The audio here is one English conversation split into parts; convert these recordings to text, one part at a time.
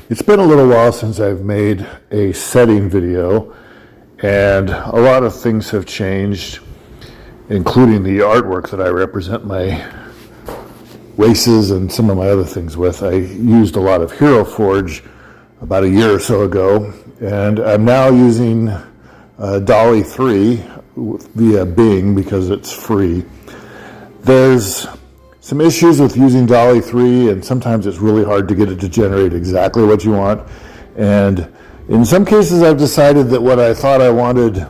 It's been a little while since I've made a setting video, and a lot of things have changed, including the artwork that I represent my races and some of my other things with. I used a lot of Hero Forge about a year or so ago, and I'm now using Dolly 3 via Bing because it's free. There's some issues with using Dolly 3, and sometimes it's really hard to get it to generate exactly what you want. And in some cases, I've decided that what I thought I wanted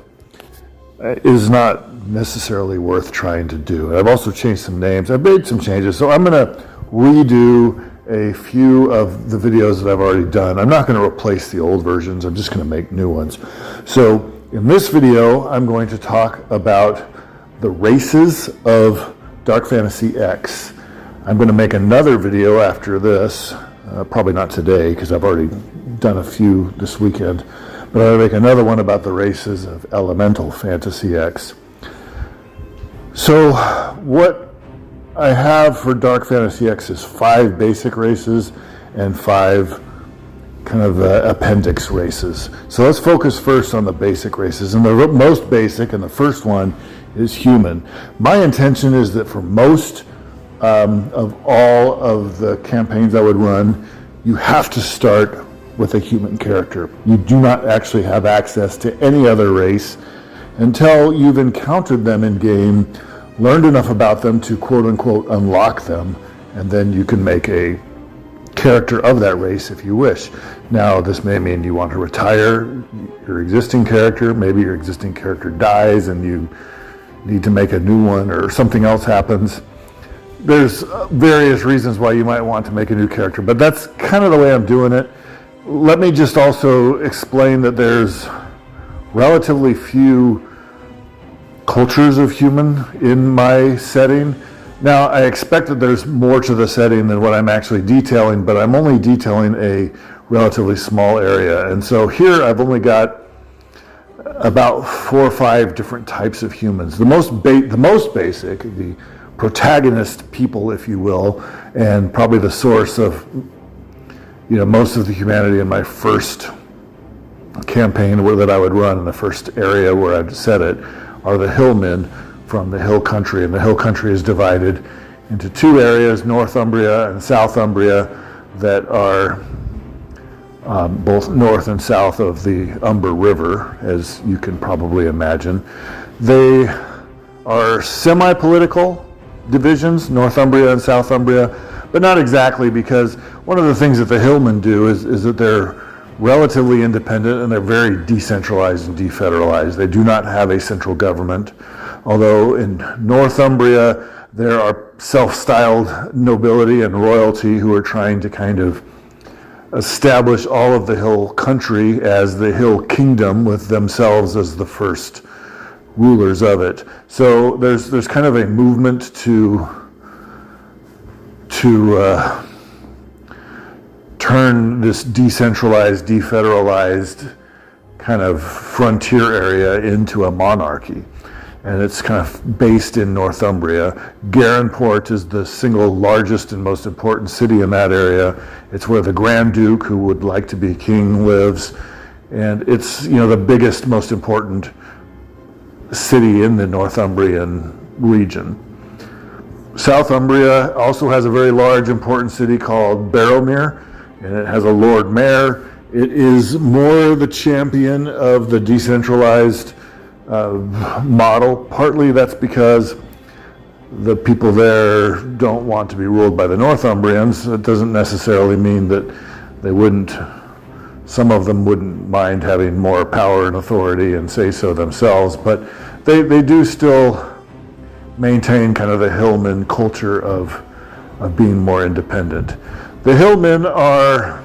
is not necessarily worth trying to do. I've also changed some names. I've made some changes, so I'm going to redo a few of the videos that I've already done. I'm not going to replace the old versions. I'm just going to make new ones. So in this video, I'm going to talk about the races of Dark Fantasy X. I'm going to make another video after this, probably not today because I've already done a few this weekend, but I'm going to make another one about the races of Elemental Fantasy X. So what I have for Dark Fantasy X is 5 basic races and 5 kind of appendix races. So let's focus first on the basic races. And the most basic, and the first one, is human. My intention is that for most of all of the campaigns I would run, you have to start with a human character. You do not actually have access to any other race until you've encountered them in game, learned enough about them to quote unquote unlock them, and then you can make a character of that race if you wish. Now, this may mean you want to retire your existing character. Maybe your existing character dies and you need to make a new one, or something else happens. There's various reasons why you might want to make a new character, but that's kind of the way I'm doing it. Let me just also explain that there's relatively few cultures of human in my setting. Now, I expect that there's more to the setting than what I'm actually detailing, but I'm only detailing a relatively small area. And so here I've only got about 4 or 5 different types of humans. The most basic, the protagonist people, if you will, and probably the source of most of the humanity in my first campaign that I would run in the first area where I'd set it, are the hillmen from the hill country. And the hill country is divided into 2 areas, Northumbria and Southumbria, that are both north and south of the Humber River, as you can probably imagine. They are semi-political divisions, Northumbria and Southumbria, but not exactly, because one of the things that the hillmen do is that they're relatively independent and they're very decentralized and defederalized. They do not have a central government, although in Northumbria there are self-styled nobility and royalty who are trying to kind of establish all of the hill country as the hill kingdom, with themselves as the first rulers of it. So there's kind of a movement to turn this decentralized, defederalized kind of frontier area into a monarchy. And it's kind of based in Northumbria. Garenport is the single largest and most important city in that area. It's where the Grand Duke, who would like to be king, lives. And it's the biggest, most important city in the Northumbrian region. Southumbria also has a very large, important city called Barrowmere, and it has a Lord Mayor. It is more the champion of the decentralized model. Partly that's because the people there don't want to be ruled by the Northumbrians. It doesn't necessarily mean that they wouldn't, some of them wouldn't mind having more power and authority and say so themselves, but they do still maintain kind of the hillman culture of being more independent. The hillmen are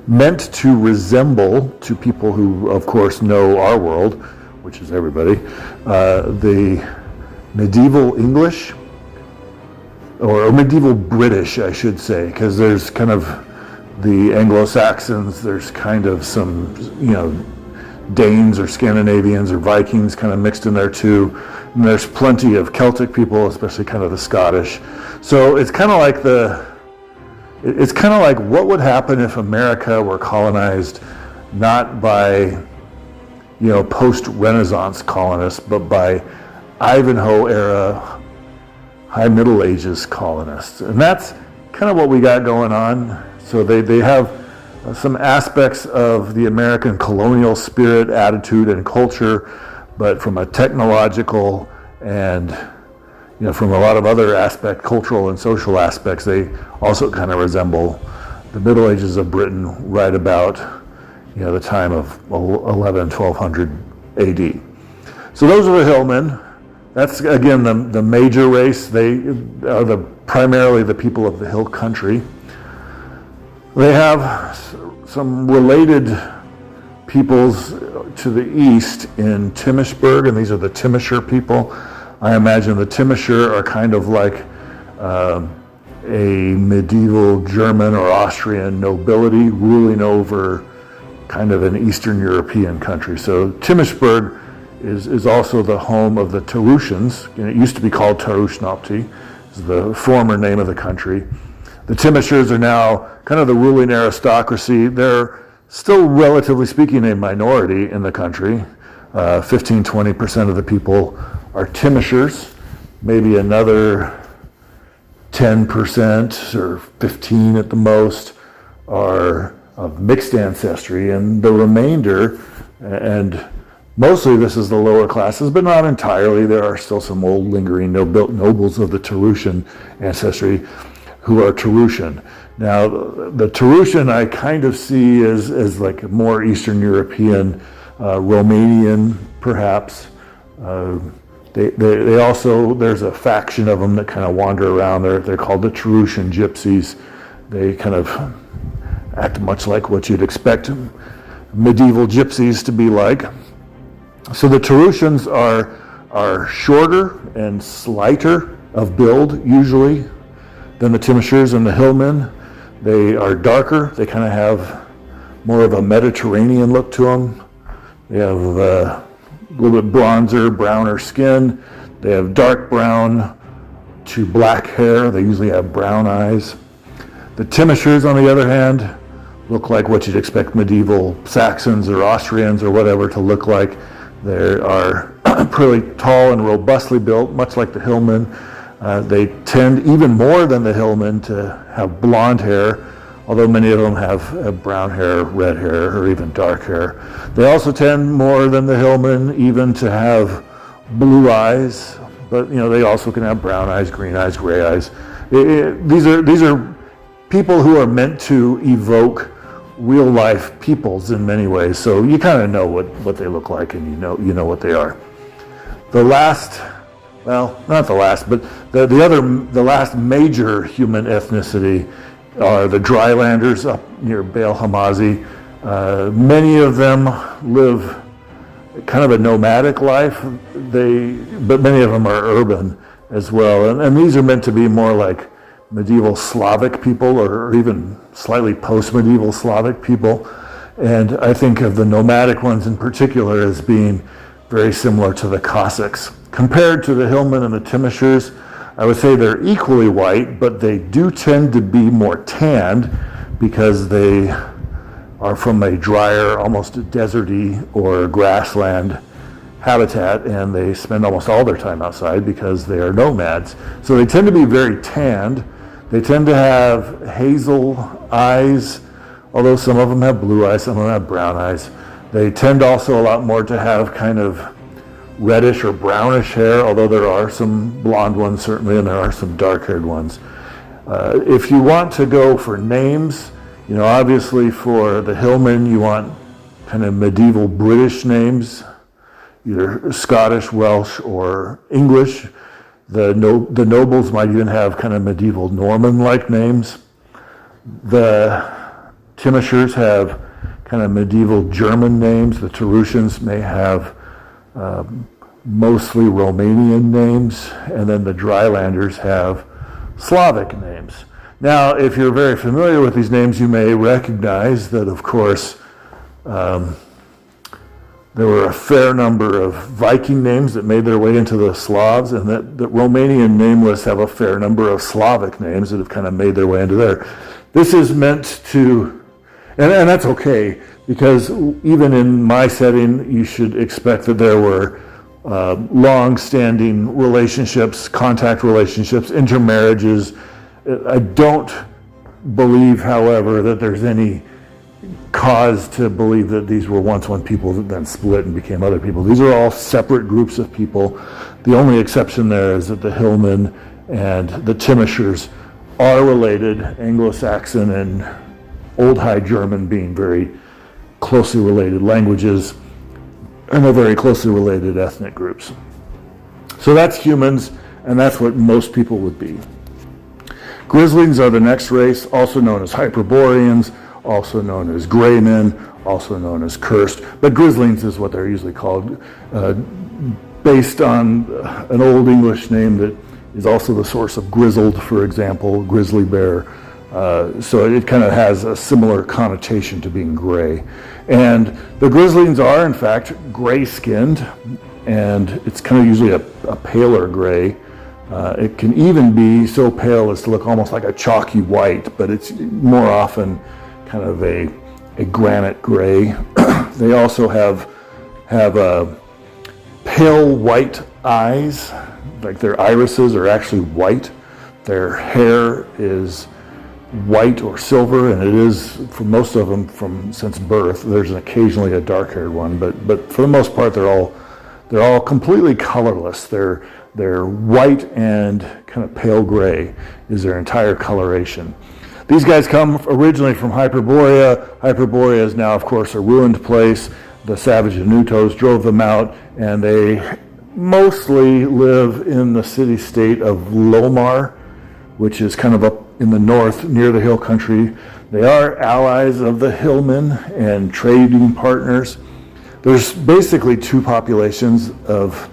meant to resemble, to people who of course know our world, which is everybody, the medieval English, or medieval British, I should say, because there's kind of the Anglo-Saxons, there's kind of some, Danes or Scandinavians or Vikings kind of mixed in there too. And there's plenty of Celtic people, especially kind of the Scottish. So it's kind of like it's kind of like what would happen if America were colonized not by, post-Renaissance colonists, but by Ivanhoe era, high Middle Ages colonists. And that's kind of what we got going on. So they have some aspects of the American colonial spirit, attitude, and culture, but from a technological and from a lot of other cultural and social aspects, they also kind of resemble the Middle Ages of Britain right about the time of 1200 AD. So those are the hillmen. That's, again, the major race. They are primarily the people of the hill country. They have some related peoples to the east in Timishburg, and these are the Timisher people. I imagine the Timisher are kind of like a medieval German or Austrian nobility ruling over kind of an Eastern European country. So Timishburg is also the home of the Tarushans. It used to be called Tarushnopti, is the former name of the country. The Timishers are now kind of the ruling aristocracy. They're still, relatively speaking, a minority in the country. 15-20% of the people are Timishers. Maybe another 10% or 15 at the most are of mixed ancestry, and the remainder, and mostly this is the lower classes, but not entirely. There are still some old lingering nobles of the Tarushan ancestry who are Tarushan. Now, the Tarushan I kind of see as like a more Eastern European, Romanian perhaps. They also, there's a faction of them that kind of wander around. They're called the Tarushan Gypsies. They kind of act much like what you'd expect medieval gypsies to be like. So the Tarushans are shorter and slighter of build usually than the Timishers and the Hillmen. They are darker. They kind of have more of a Mediterranean look to them. They have a little bit bronzer, browner skin. They have dark brown to black hair. They usually have brown eyes. The Timishers, on the other hand, look like what you'd expect medieval Saxons or Austrians or whatever to look like. They are pretty tall and robustly built, much like the Hillmen. They tend, even more than the Hillmen, to have blonde hair, although many of them have brown hair, red hair, or even dark hair. They also tend more than the Hillmen even to have blue eyes, but they also can have brown eyes, green eyes, gray eyes. These are people who are meant to evoke real life peoples in many ways, so you kind of know what they look like, and you know what they are. The last, well, not the last, but the last major human ethnicity are the Drylanders up near Baal Hamazi. Many of them live kind of a nomadic life, but many of them are urban as well, and these are meant to be more like medieval Slavic people, or even slightly post-medieval Slavic people. And I think of the nomadic ones in particular as being very similar to the Cossacks. Compared to the Hillmen and the Timishers, I would say they're equally white, but they do tend to be more tanned because they are from a drier, almost deserty or grassland habitat, and they spend almost all their time outside because they are nomads. So they tend to be very tanned. They tend to have hazel eyes, although some of them have blue eyes, some of them have brown eyes. They tend also a lot more to have kind of reddish or brownish hair, although there are some blonde ones certainly, and there are some dark-haired ones. If you want to go for names, obviously for the Hillmen you want kind of medieval British names, either Scottish, Welsh, or English. The nobles might even have kind of medieval Norman-like names. The Timishers have kind of medieval German names. The Tarushans may have mostly Romanian names, and then the Drylanders have Slavic names. Now, if you're very familiar with these names, you may recognize that, of course, there were a fair number of Viking names that made their way into the Slavs, and that the Romanian name lists have a fair number of Slavic names that have kind of made their way into there. This is meant to, and that's okay, because even in my setting, you should expect that there were long-standing relationships, contact relationships, intermarriages. I don't believe, however, that there's any cause to believe that these were once one people that then split and became other people. These are all separate groups of people. The only exception there is that the Hillmen and the Timishers are related, Anglo-Saxon and Old High German being very closely related languages, and they're very closely related ethnic groups. So that's humans, and that's what most people would be. Grizzlings are the next race, also known as Hyperboreans, also known as gray men, also known as cursed, but Grizzlings is what they're usually called, based on an Old English name that is also the source of grizzled, for example, grizzly bear. So it kind of has a similar connotation to being gray. And the Grizzlings are, in fact, gray-skinned, and it's kind of usually a paler gray. It can even be so pale as to look almost like a chalky white, but it's more often kind of a granite gray. They also have pale white eyes, like their irises are actually white. Their hair is white or silver, and it is for most of them since birth. There's occasionally a dark-haired one, but for the most part, they're all completely colorless. They're white and kind of pale gray is their entire coloration. These guys come originally from Hyperborea. Hyperborea is now, of course, a ruined place. The Savage Anutos drove them out, and they mostly live in the city-state of Lomar, which is kind of up in the north near the hill country. They are allies of the Hillmen and trading partners. There's basically two populations of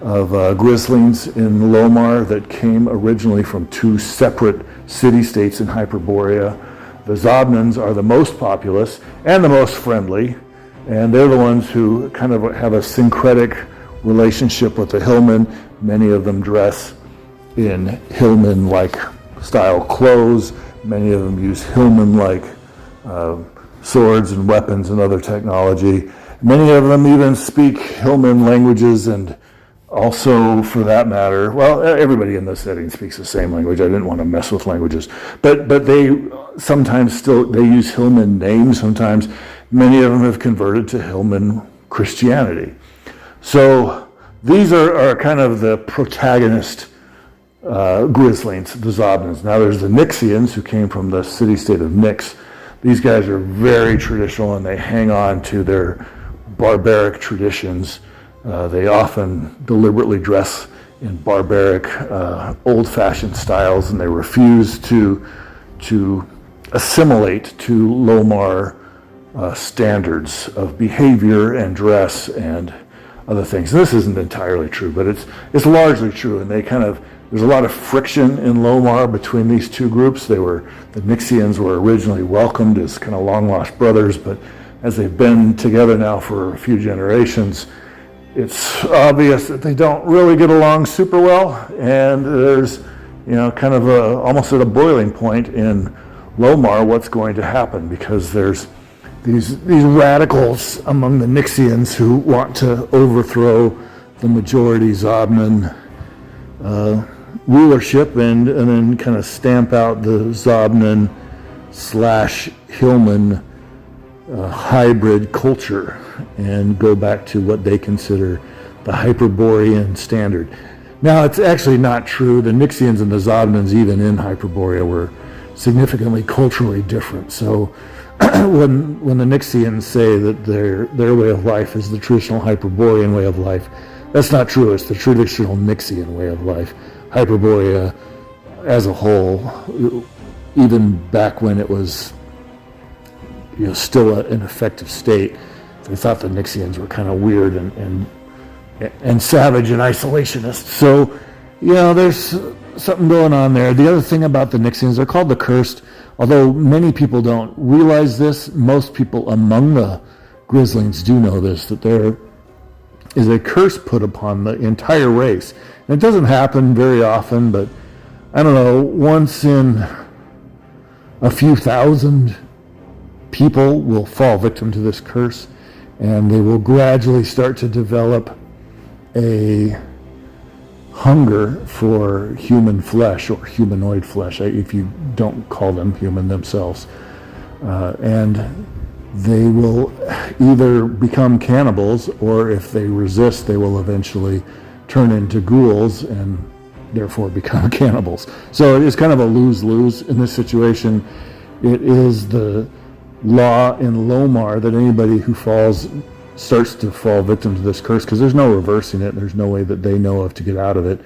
Grizzlings in Lomar that came originally from two separate city-states in Hyperborea. The Zobnans are the most populous and the most friendly, and they're the ones who kind of have a syncretic relationship with the Hillmen. Many of them dress in Hillman-like style clothes. Many of them use Hillman-like swords and weapons and other technology. Many of them even speak Hillman languages, and also, for that matter, well, everybody in this setting speaks the same language. I didn't want to mess with languages, but they sometimes they use Hillman names. Sometimes many of them have converted to Hillman Christianity. So these are kind of the protagonist Grizzlings, the Zobnans. Now there's the Nixians, who came from the city-state of Nix. These guys are very traditional, and they hang on to their barbaric traditions. They often deliberately dress in barbaric, old-fashioned styles, and they refuse to assimilate to Lomar standards of behavior and dress and other things. And this isn't entirely true, but it's largely true, and there's a lot of friction in Lomar between these two groups. The Nixians were originally welcomed as kind of long-lost brothers, but as they've been together now for a few generations, it's obvious that they don't really get along super well, and there's, kind of almost at a boiling point in Lomar what's going to happen, because there's these radicals among the Nixians who want to overthrow the majority Zobnan rulership and then kind of stamp out the Zobnan / Hillman hybrid culture and go back to what they consider the Hyperborean standard. Now, it's actually not true. The Nixians and the Zobnans, even in Hyperborea, were significantly culturally different. So when the Nixians say that their way of life is the traditional Hyperborean way of life, that's not true. It's the traditional Nixian way of life. Hyperborea as a whole, even back when it was still an effective state, they thought the Nixians were kind of weird and savage and isolationist. So, there's something going on there. The other thing about the Nixians, they're called the Cursed. Although many people don't realize this, most people among the Grizzlings do know this, that there is a curse put upon the entire race. And it doesn't happen very often, but I don't know, once in a few thousand people will fall victim to this curse, and they will gradually start to develop a hunger for human flesh or humanoid flesh, if you don't call them human themselves. And they will either become cannibals, or if they resist, they will eventually turn into ghouls and therefore become cannibals. So it is kind of a lose-lose in this situation. It is the law in Lomar that anybody who starts to fall victim to this curse, because there's no reversing it, there's no way that they know of to get out of it.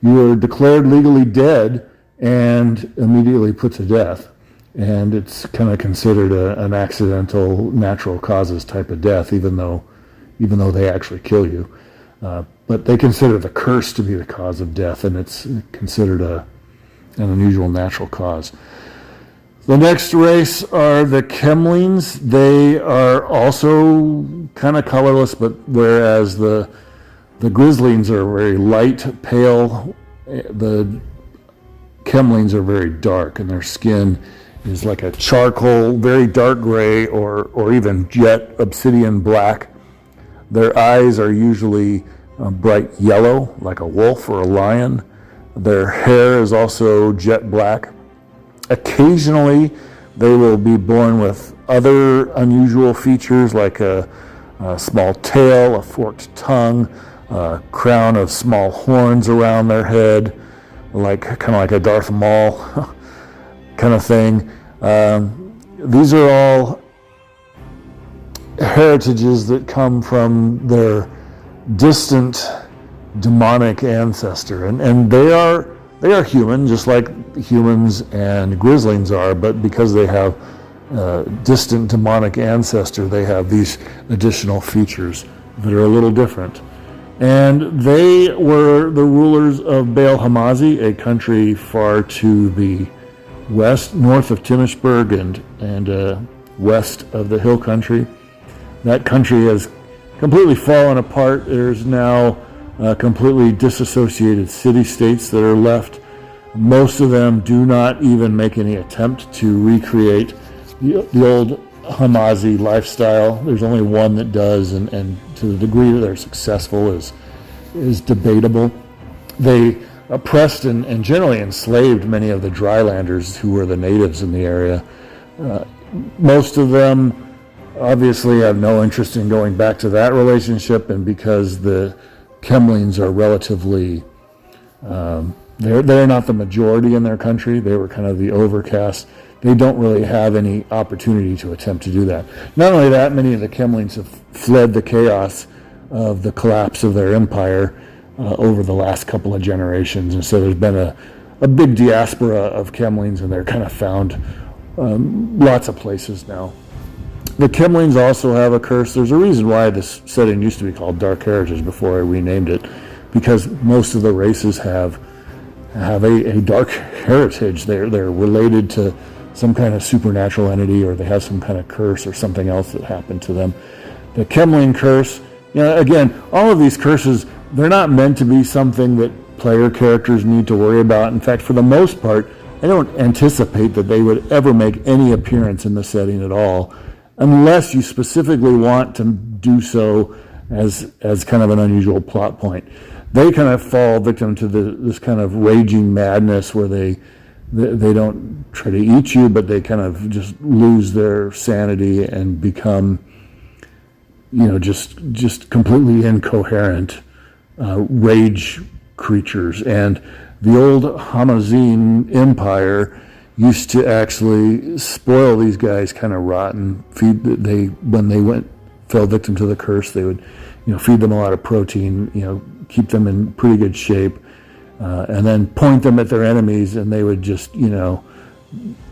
You are declared legally dead and immediately put to death. And it's kind of considered an accidental, natural causes type of death, even though they actually kill you. But they consider the curse to be the cause of death, and it's considered an unusual natural cause. The next race are the Kemlings. They are also kind of colorless, but whereas the Grizzlings are very light, pale, the Kemlings are very dark, and their skin is like a charcoal, very dark gray, or even jet obsidian black. Their eyes are usually bright yellow, like a wolf or a lion. Their hair is also jet black. Occasionally, they will be born with other unusual features, like a small tail, a forked tongue, a crown of small horns around their head, kind of like a Darth Maul kind of thing. These are all heritages that come from their distant demonic ancestor, and they are human, just like humans and Grizzlings are, but because they have distant demonic ancestor, they have these additional features that are a little different. And they were the rulers of Baal Hamazi, a country far to the west, north of Timishburg and west of the hill country. That country has completely fallen apart. There's now completely disassociated city-states that are left. Most of them do not even make any attempt to recreate the old Hamazi lifestyle. There's only one that does, and to the degree that they're successful is debatable. They oppressed and generally enslaved many of the drylanders who were the natives in the area. Most of them obviously have no interest in going back to that relationship, and because the Kemlings are relatively, they're not the majority in their country, they were kind of the overcast, they don't really have any opportunity to attempt to do that. Not only that, many of the Kemlings have fled the chaos of the collapse of their empire over the last couple of generations, and so there's been a big diaspora of Kemlings, and they're kind of found lots of places now. The Kemlings also have a curse. There's a reason why this setting used to be called Dark Heritage before I renamed it, because most of the races have a dark heritage. They're related to some kind of supernatural entity, or they have some kind of curse or something else that happened to them. The Kemling curse, again, all of these curses, they're not meant to be something that player characters need to worry about. In fact, for the most part, I don't anticipate that they would ever make any appearance in the setting at all, unless you specifically want to do so as kind of an unusual plot point. They kind of fall victim to this kind of raging madness where they don't try to eat you, but they kind of just lose their sanity and become, just completely incoherent rage creatures. And the old Hamazine Empire used to actually spoil these guys kind of rotten. When they fell victim to the curse, they would, feed them a lot of protein, keep them in pretty good shape, and then point them at their enemies, and they would just, were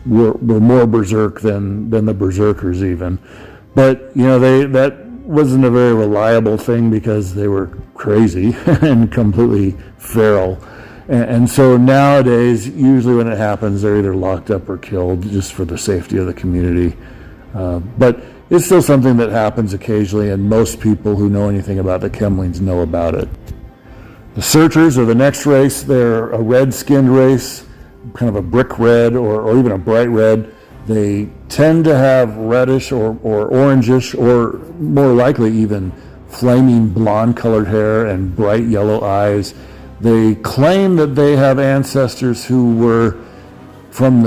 more berserk than the berserkers even. But that wasn't a very reliable thing because they were crazy and completely feral. And so nowadays, usually when it happens, they're either locked up or killed just for the safety of the community. But it's still something that happens occasionally, and most people who know anything about the Kemlings know about it. The Searchers are the next race. They're a red-skinned race. kind of a brick red or even a bright red. They tend to have reddish or orangish, or more likely even flaming blonde colored hair and bright yellow eyes. They claim that they have ancestors who were from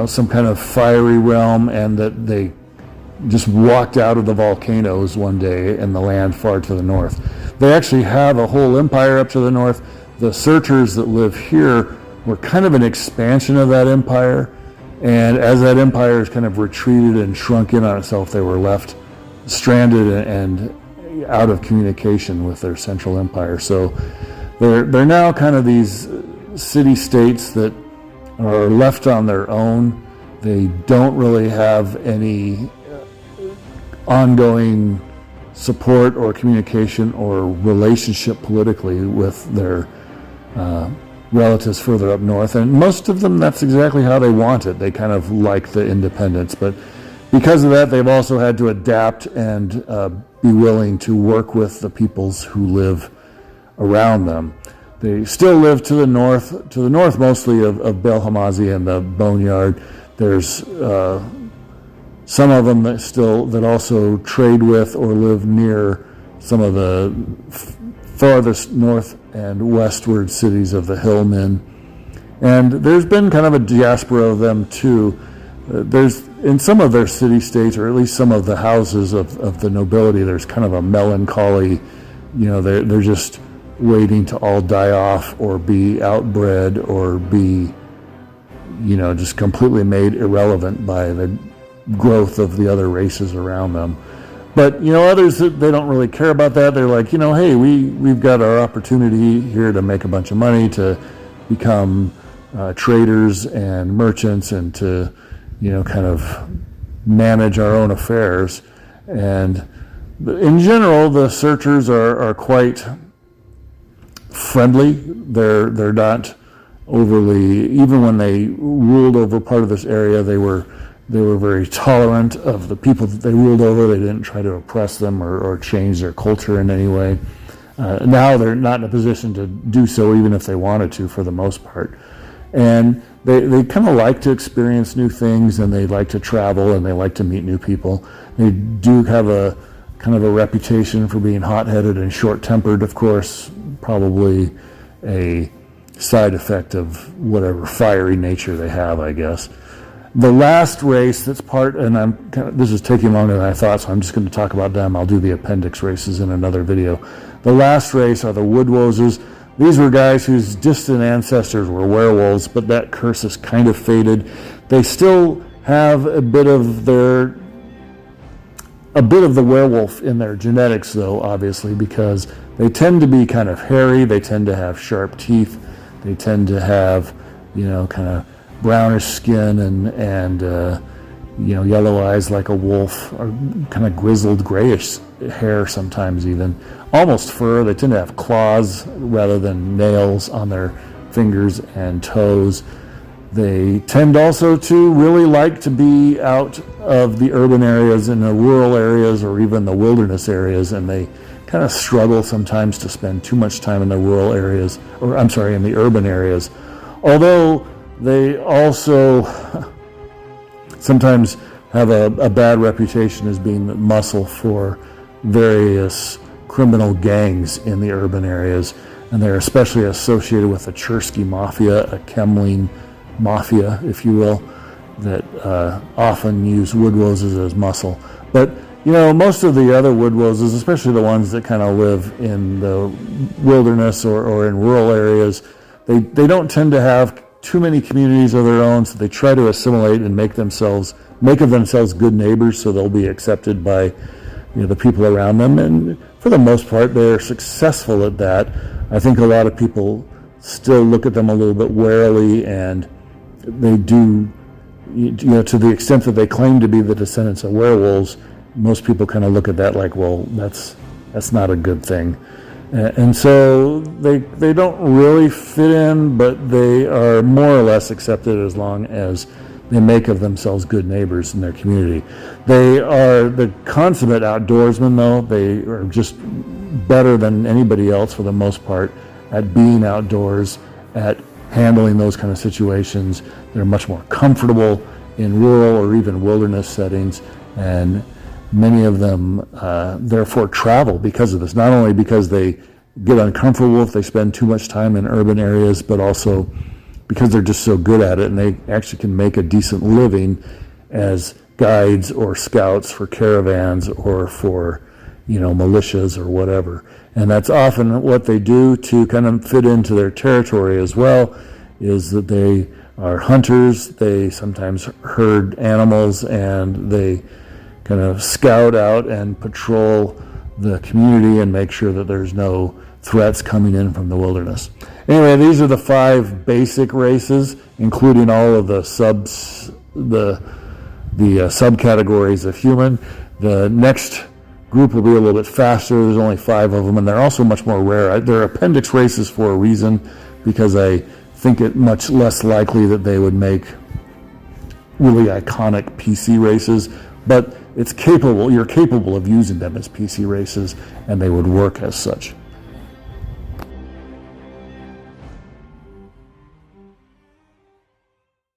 some kind of fiery realm, and that they just walked out of the volcanoes one day in the land far to the north. They actually have a whole empire up to the north. The searchers that live here were kind of an expansion of that empire, and as that empire has kind of retreated and shrunk in on itself, they were left stranded and out of communication with their central empire. So they're now kind of these city-states that are left on their own. They don't really have any ongoing support or communication or relationship politically with their relatives further up north, and most of them, that's exactly how they want it. They kind of like the independence, but because of that, they've also had to adapt and be willing to work with the peoples who live around them. They still live to the north mostly of Bel Hamazi and the Boneyard. There's some of them that also trade with or live near some of the farthest north and westward cities of the hillmen. And there's been kind of a diaspora of them too. There's, in some of their city-states, or at least some of the houses of the nobility, there's kind of a melancholy, they're just waiting to all die off or be outbred or be, just completely made irrelevant by the growth of the other races around them. But, others, they don't really care about that. They're like, hey, we've got our opportunity here to make a bunch of money, to become traders and merchants, and to, kind of manage our own affairs. And in general, the searchers are quite friendly. They're not overly, even when they ruled over part of this area, they were very tolerant of the people that they ruled over. They didn't try to oppress them or change their culture in any way. Now they're not in a position to do so, even if they wanted to, for the most part. And they kind of like to experience new things, and they like to travel, and they like to meet new people. They do have a kind of a reputation for being hot-headed and short-tempered, of course, probably a side effect of whatever fiery nature they have, I guess. The last race that's part, and this is taking longer than I thought, so I'm just going to talk about them. I'll do the appendix races in another video. The last race are the Woodwoses. These were guys whose distant ancestors were werewolves, but that curse has kind of faded. They still have a bit of the werewolf in their genetics, though, obviously, because they tend to be kind of hairy. They tend to have sharp teeth. They tend to have, kind of brownish skin and yellow eyes like a wolf, or kind of grizzled grayish hair sometimes, even almost fur. They tend to have claws rather than nails on their fingers and toes. They tend also to really like to be out of the urban areas, in the rural areas, or even the wilderness areas, and they kind of struggle sometimes to spend too much time in the rural areas, in the urban areas. Although they also sometimes have a bad reputation as being muscle for various criminal gangs in the urban areas, and they're especially associated with the Chersky Mafia, a Kemling mafia, if you will, that often use Woodwoses as muscle. But most of the other Woodwoses, especially the ones that kind of live in the wilderness or in rural areas, they don't tend to have too many communities of their own, so they try to assimilate and make of themselves good neighbors, so they'll be accepted by the people around them. And for the most part, they're successful at that. I think a lot of people still look at them a little bit warily, and they do, to the extent that they claim to be the descendants of werewolves, most people kind of look at that like, well, that's not a good thing. And so they don't really fit in, but they are more or less accepted as long as they make of themselves good neighbors in their community. They are the consummate outdoorsmen, though. They are just better than anybody else for the most part at being outdoors, at handling those kind of situations. They're much more comfortable in rural or even wilderness settings, and many of them therefore travel because of this. Not only because they get uncomfortable if they spend too much time in urban areas, but also because they're just so good at it, and they actually can make a decent living as guides or scouts for caravans or for, militias or whatever. And that's often what they do to kind of fit into their territory as well, is that they are hunters. They sometimes herd animals, and they kind of scout out and patrol the community and make sure that there's no threats coming in from the wilderness. Anyway, these are the 5 basic races, including all of the subcategories of human. The next group will be a little bit faster. There's only 5 of them, and they're also much more rare. They're appendix races for a reason, because I think it much less likely that they would make really iconic PC races, but you're capable of using them as PC races, and they would work as such.